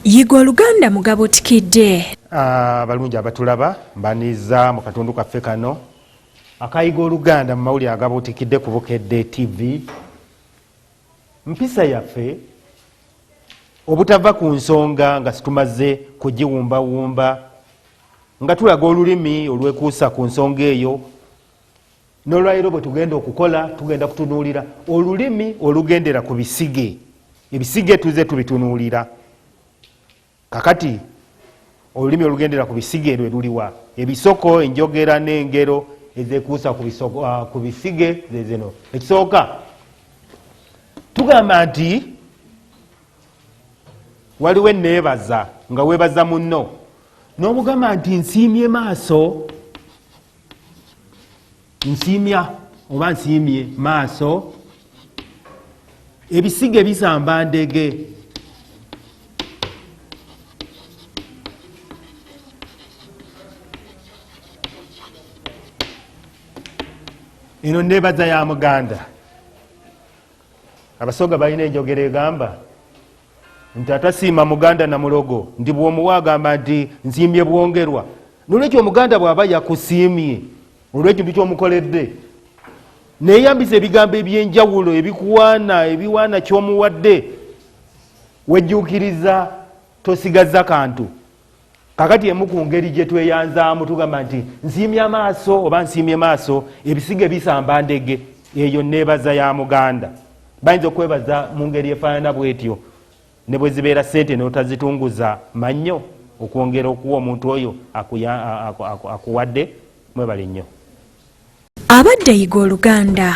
Yiga Oluganda mugabo tikidde. Balungi abatulaba mbaniza mu katundu kaffe kano akayiga Oluganda mu mawulire agabutikidde ku Bukedde TV. Mpisa yaffe obutava ku nsonga nga situmaze kugiwumbawumba nga tulaga olulimi olwekuusa ku nsonga eyo, n'olwaliro bwe tugenda okukola tugenda kutunuulira olulimi olugendera ku bisige. Ebisige tuze tubitunuulira. Kakati olulimi olugendera ku bisige lwe luliwa? Ebisoko, enjogera n'engero ezekuusa ku bisige zezino. Ekisooka tugamba nti waliwo enneebaza nga weebaza munno n'omugamba nti nsiimye maaso, nsiimya oba nsiimye maaso, ebisige bisamba ndege. Eno nneebaza ya Muganda. Abasoga balina enjogera egamba nti atasiima Muganda na mulogo ndi bw'omuwa agamba nti nsiimye bwongerwa. N'olwekyo Omuganda bw'aba yakusiimye olw'ekintu ky'omukoledde neeyambisa ebigambo eby'enjawulo ebiwaana ky'omuwadde, wejjuukiriza tosigaza kantu. Kakati emu ku ngeri gye tweyanzaamu tugamba nti nsiimye amaaso oba nsiimye maaso, ebisige bisamba ndege. Eyo nneebaza ya Muganda. Bayinza okwebaza mu ngeri efaanana bw'etyo ne bwe zibeera ssente n'otazitunguza mannyo okwongera okuwa omuntu oyo akuwadde. Mwebale nnyo. Abadde yiga Oluganda.